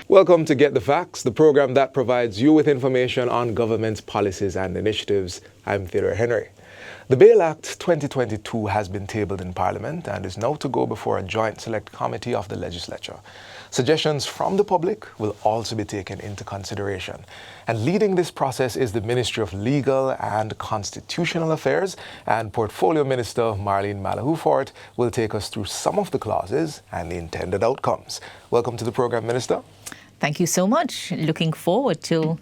Welcome to Get the Facts, the program that provides you with information on government's policies and initiatives. I'm Theodore Henry. The Bail Act 2022 has been tabled in Parliament and is now to go before a joint select committee of the legislature. Suggestions from the public will also be taken into consideration. And leading this process is the Ministry of Legal and Constitutional Affairs, and Portfolio Minister Marlene Malahou-Fort will take us through some of the clauses and the intended outcomes. Welcome to the program, Minister. Thank you so much. Looking forward to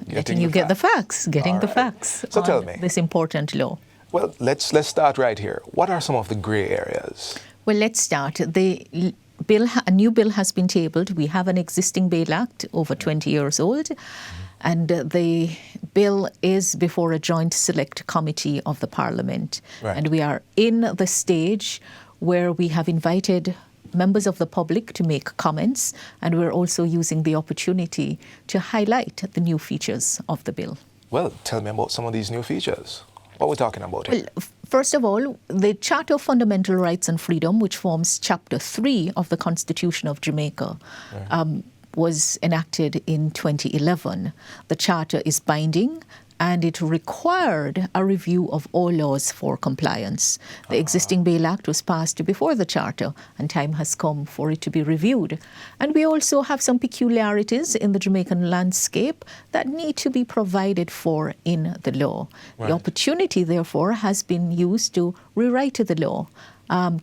letting you get the facts, getting the facts So on tell me, this important law. well, let's start right here. What are some of the gray areas? Well, let's start. A new bill has been tabled. We have an existing Bail Act over 20 years old, and the bill is before a joint select committee of the Parliament. Right. And we are in the stage where we have invited members of the public to make comments, and we're also using the opportunity to highlight the new features of the bill. Well, tell me about some of these new features. What are we talking about here? Well, first of all, the Charter of Fundamental Rights and Freedom, which forms Chapter 3 of the Constitution of Jamaica, was enacted in 2011. The Charter is binding, and it required a review of all laws for compliance. The existing Bail Act was passed before the Charter, and time has come for it to be reviewed. And we also have some peculiarities in the Jamaican landscape that need to be provided for in the law. Right. The opportunity, therefore, has been used to rewrite the law,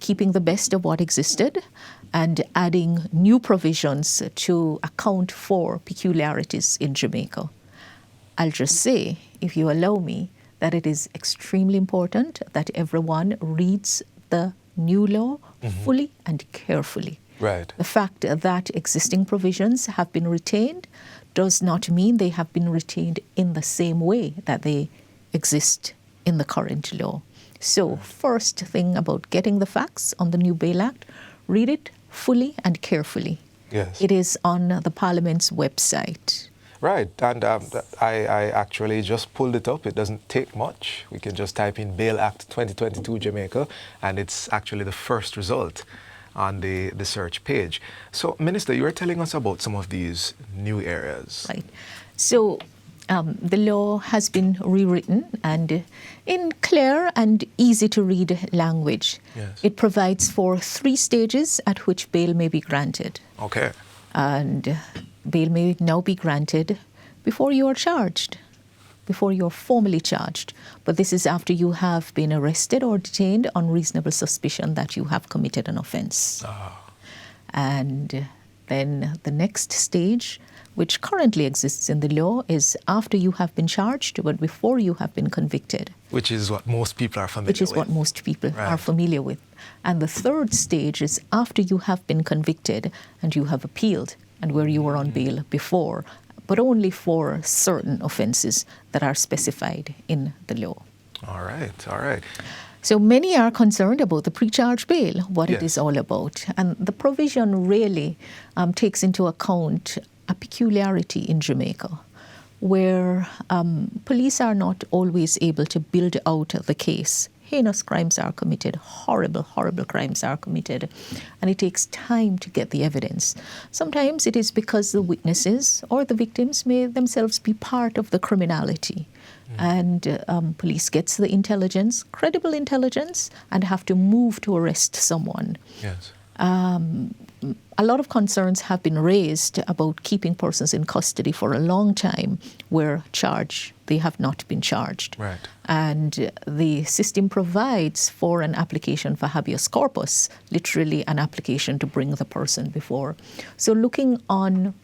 keeping the best of what existed and adding new provisions to account for peculiarities in Jamaica. I'll just say, if you allow me, that it is extremely important that everyone reads the new law fully and carefully. Right. The fact that existing provisions have been retained does not mean they have been retained in the same way that they exist in the current law. So, first thing about getting the facts on the new Bail Act, read it fully and carefully. Yes. It is on the Parliament's website. Right, and I actually just pulled it up. It doesn't take much. We can just type in Bail Act 2022 Jamaica, and it's actually the first result on the search page. So, Minister, you were telling us about some of these new areas. Right. So, the law has been rewritten and in clear and easy to read language. Yes. It provides for 3 stages at which bail may be granted. Okay. And bail may now be granted before you are charged, before you're formally charged. But this is after you have been arrested or detained on reasonable suspicion that you have committed an offence. And then the next stage, which currently exists in the law, is after you have been charged, but before you have been convicted. Which is what most people are familiar with. Which is what most people are familiar with. And the third stage is after you have been convicted and you have appealed, and where you were on bail before, but only for certain offences that are specified in the law. All right. So many are concerned about the pre-charge bail, what Yes. it is all about. And the provision really takes into account a peculiarity in Jamaica, where police are not always able to build out the case. Heinous crimes are committed, horrible crimes are committed, and it takes time to get the evidence. Sometimes it is because the witnesses or the victims may themselves be part of the criminality. And police gets the intelligence, credible intelligence, and have to move to arrest someone. Yes. A lot of concerns have been raised about keeping persons in custody for a long time where they have not been charged. Right. And the system provides for an application for habeas corpus, literally an application to bring the person before. So looking on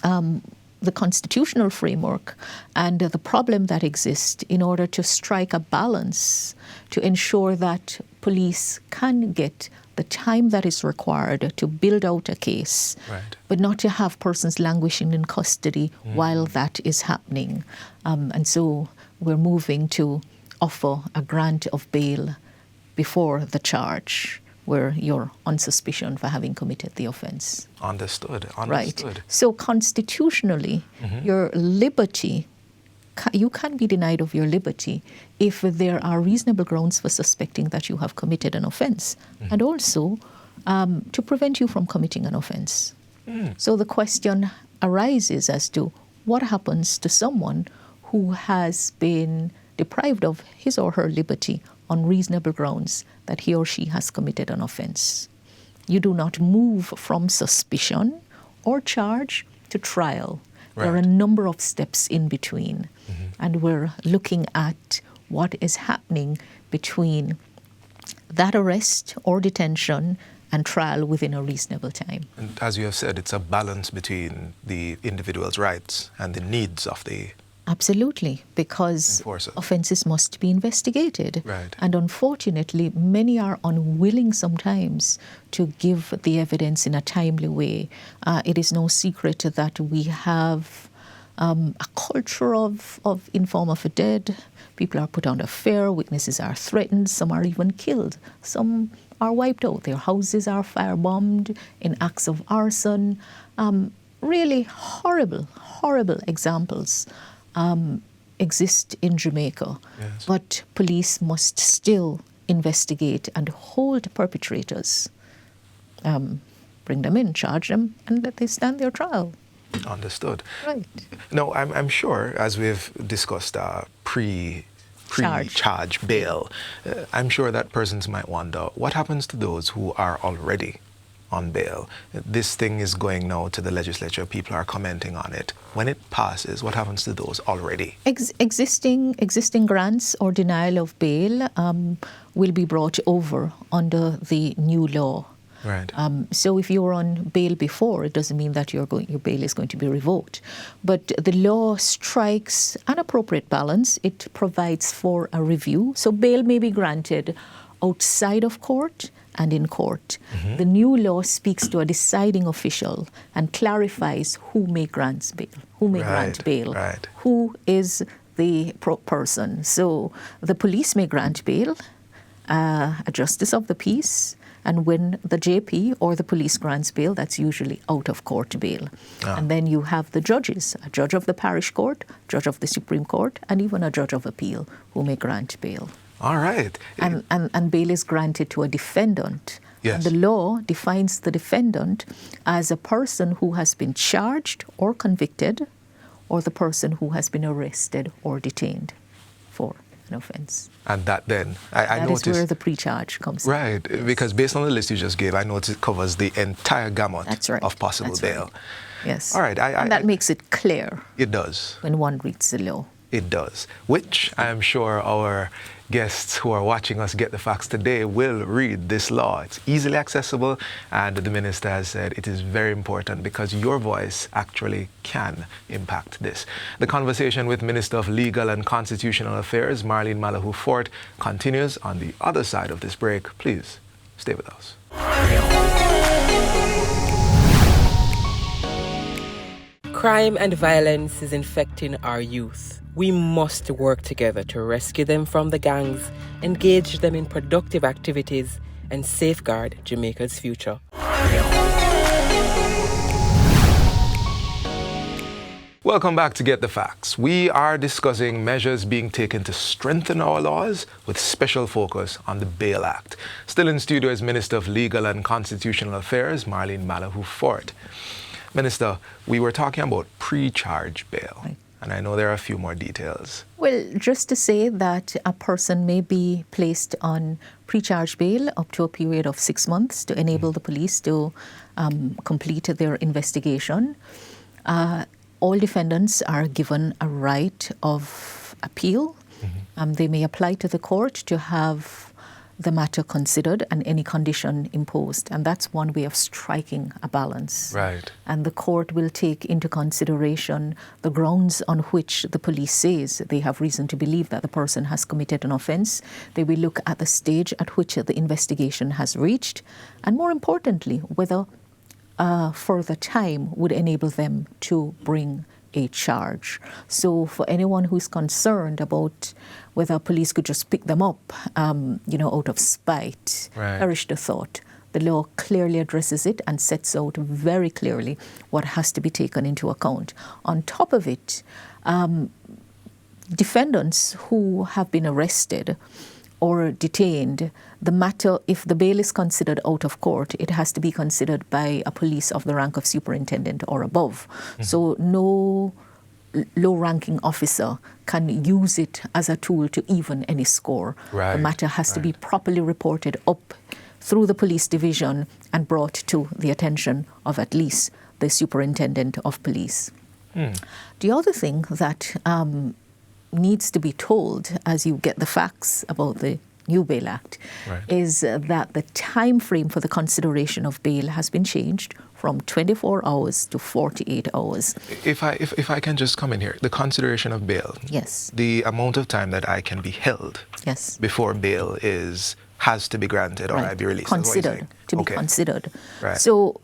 the constitutional framework and the problem that exists in order to strike a balance to ensure that police can get the time that is required to build out a case, Right. but not to have persons languishing in custody while that is happening. And so we're moving to offer a grant of bail before the charge, where you're on suspicion for having committed the offence. Understood. Right. So constitutionally, your liberty, you can be denied of your liberty if there are reasonable grounds for suspecting that you have committed an offence, and also to prevent you from committing an offence. So the question arises as to what happens to someone who has been deprived of his or her liberty on reasonable grounds that he or she has committed an offence. You do not move from suspicion or charge to trial. There are a number of steps in between. And we're looking at what is happening between that arrest or detention and trial within a reasonable time. And as you have said, it's a balance between the individual's rights and the needs of the Absolutely, because enforcer. Offences must be investigated. Right. And unfortunately, many are unwilling sometimes to give the evidence in a timely way. It is no secret that we have a culture of inform of the dead. People are put under fear, witnesses are threatened, some are even killed. Some are wiped out. Their houses are firebombed in acts of arson. Really horrible, horrible examples exist in Jamaica. Yes. But police must still investigate and hold perpetrators, bring them in, charge them, and let they stand their trial. Understood. Right. No, I'm sure, as we've discussed, pre-charge bail, I'm sure that persons might wonder, what happens to those who are already on bail? This thing is going now to the legislature. People are commenting on it. When it passes, what happens to those already? Existing grants or denial of bail will be brought over under the new law. Right. So if you were on bail before, it doesn't mean that your bail is going to be revoked. But the law strikes an appropriate balance. It provides for a review. So bail may be granted outside of court and in court. The new law speaks to a deciding official and clarifies who may grant bail, who is the person. So the police may grant bail, a justice of the peace, and when the JP or the police grants bail, that's usually out of court bail. And then you have the judges, a judge of the parish court, judge of the Supreme Court, and even a judge of appeal who may grant bail. All right. And bail is granted to a defendant. Yes. And the law defines the defendant as a person who has been charged or convicted, or the person who has been arrested or detained for an offence. And that then, I noticed... That is where the pre-charge comes in. Right, because based on the list you just gave, I noticed it covers the entire gamut of possible bail. Right. Yes. All right. And that makes it clear. It does. When one reads the law. It does, which I am sure our guests who are watching us Get the Facts today will read this law. It's easily accessible, and the minister has said it is very important because your voice actually can impact this. The conversation with Minister of Legal and Constitutional Affairs, Marlene Malahoo Fort, continues on the other side of this break. Please stay with us. Crime and violence is infecting our youth. We must work together to rescue them from the gangs, engage them in productive activities, and safeguard Jamaica's future. Welcome back to Get the Facts. We are discussing measures being taken to strengthen our laws with special focus on the Bail Act. Still in studio is Minister of Legal and Constitutional Affairs, Marlene Malahoo Fort. Minister, we were talking about pre-charge bail. Right. And I know there are a few more details. Well, just to say that a person may be placed on pre-charge bail up to a period of 6 months to enable the police to complete their investigation. All defendants are given a right of appeal. They may apply to the court to have the matter considered and any condition imposed. And that's one way of striking a balance. Right. And the court will take into consideration the grounds on which the police says they have reason to believe that the person has committed an offence. They will look at the stage at which the investigation has reached, and more importantly, whether further time would enable them to bring a charge. So for anyone who's concerned about whether police could just pick them up, out of spite, perish the thought. The law clearly addresses it and sets out very clearly what has to be taken into account. On top of it, defendants who have been arrested or detained, the matter, if the bail is considered out of court, it has to be considered by a police of the rank of superintendent or above. So no low-ranking officer can use it as a tool to even any score. The matter has to be properly reported up through the police division and brought to the attention of at least the superintendent of police. The other thing that needs to be told as you get the facts about the new Bail Act is that the time frame for the consideration of bail has been changed from 24 hours to 48 hours. If I can just come in here, the consideration of bail. Yes. The amount of time that I can be held before bail has to be granted or I be released. Considered, to be considered. Right. So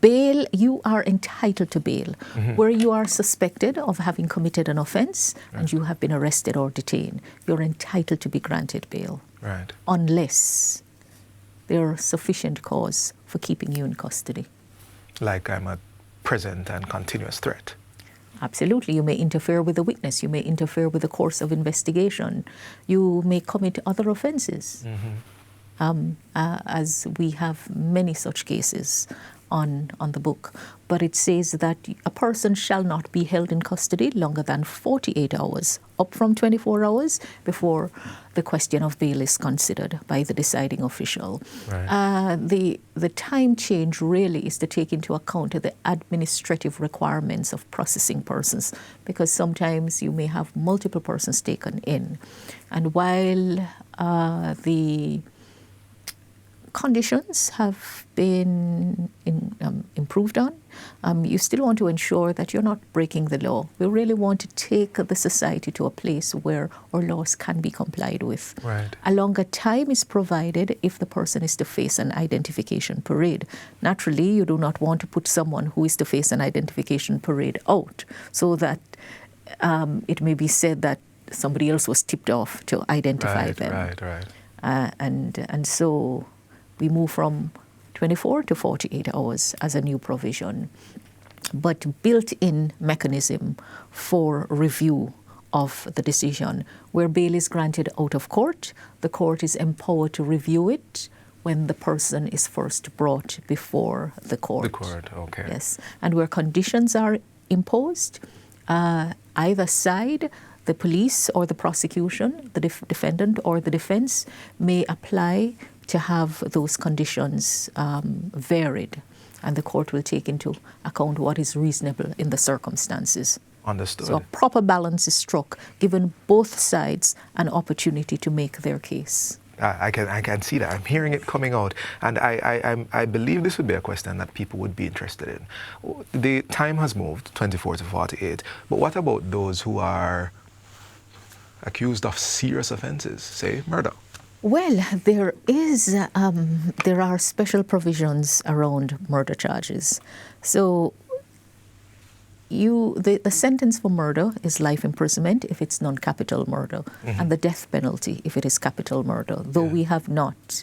bail, you are entitled to bail where you are suspected of having committed an offense and you have been arrested or detained. You're entitled to be granted bail. Right. Unless there is sufficient cause for keeping you in custody. Like I'm a present and continuous threat. Absolutely. You may interfere with the witness. You may interfere with the course of investigation. You may commit other offenses. As we have many such cases on the book. But it says that a person shall not be held in custody longer than 48 hours, up from 24 hours, before the question of bail is considered by the deciding official. Right. The time change really is to take into account the administrative requirements of processing persons, because sometimes you may have multiple persons taken in. And while the conditions have been improved on, you still want to ensure that you're not breaking the law. We really want to take the society to a place where our laws can be complied with. Right. A longer time is provided if the person is to face an identification parade. Naturally, you do not want to put someone who is to face an identification parade out so that it may be said that somebody else was tipped off to identify them. Right. And so we move from 24 to 48 hours as a new provision, but built-in mechanism for review of the decision. Where bail is granted out of court, the court is empowered to review it when the person is first brought before the court. The court, okay. Yes, and where conditions are imposed, either side, the police or the prosecution, the defendant or the defense, may apply to have those conditions varied, and the court will take into account what is reasonable in the circumstances. Understood. So a proper balance is struck, giving both sides an opportunity to make their case. I can see that. I'm hearing it coming out, and I believe this would be a question that people would be interested in. The time has moved, 24 to 48, but what about those who are accused of serious offenses, say murder? Well, there are special provisions around murder charges. So the sentence for murder is life imprisonment if it's non-capital murder, and the death penalty if it is capital murder, though we have not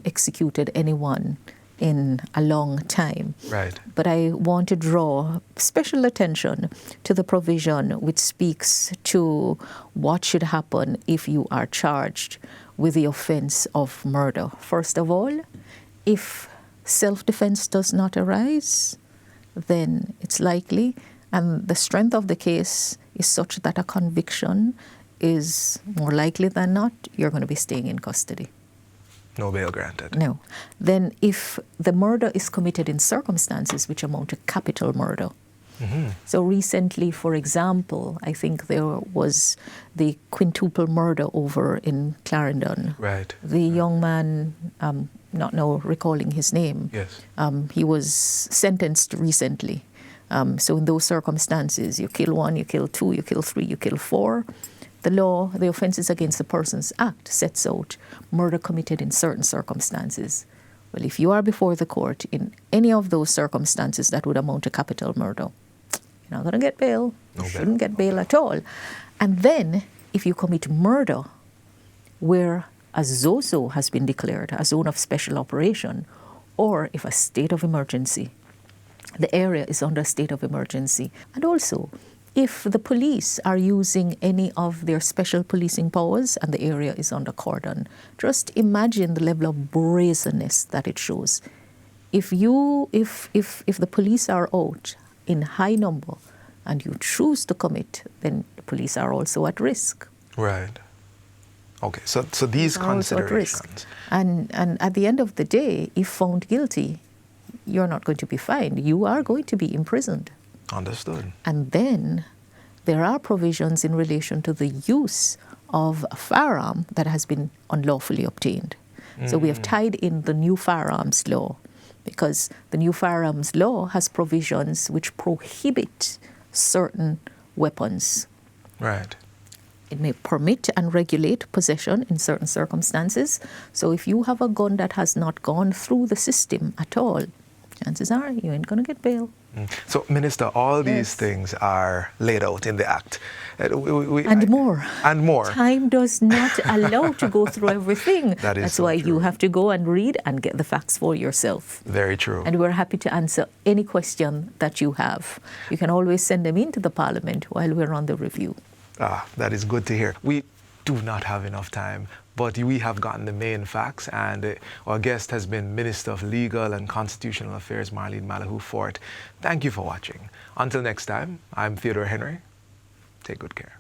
executed anyone in a long time. Right. But I want to draw special attention to the provision which speaks to what should happen if you are charged with the offense of murder. First of all, if self-defense does not arise, then it's likely, and the strength of the case is such that a conviction is more likely than not, you're going to be staying in custody. No bail granted. No. Then if the murder is committed in circumstances which amount to capital murder. So recently, for example, I think there was the quintuple murder over in Clarendon. Right. The young man, not now recalling his name, Yes. he was sentenced recently. So in those circumstances, you kill one, you kill two, you kill three, you kill four. The law, the Offences Against the Persons Act, sets out murder committed in certain circumstances. Well, if you are before the court in any of those circumstances that would amount to capital murder, you're not going to get bail. You shouldn't get bail at all. And then, if you commit murder where a ZOSO has been declared, a zone of special operation, or if a state of emergency, the area is under a state of emergency, and also if the police are using any of their special policing powers and the area is under cordon, just imagine the level of brazenness that it shows. If the police are out in high number and you choose to commit, then the police are also at risk. Right. Okay, so these considerations. And at the end of the day, if found guilty, you're not going to be fined. You are going to be imprisoned. Understood. And then there are provisions in relation to the use of a firearm that has been unlawfully obtained. So we have tied in the new firearms law, because the new firearms law has provisions which prohibit certain weapons. Right. It may permit and regulate possession in certain circumstances. So if you have a gun that has not gone through the system at all, chances are you ain't going to get bail. So, Minister, all these things are laid out in the Act. More. And more. Time does not allow to go through everything. That's so why true. you have to go and read and get the facts for yourself. Very true. And we're happy to answer any question that you have. You can always send them into the Parliament while we're on the review. That is good to hear. We do not have enough time, but we have gotten the main facts, and our guest has been Minister of Legal and Constitutional Affairs, Marlene Malahoo Fort. Thank you for watching. Until next time, I'm Theodore Henry. Take good care.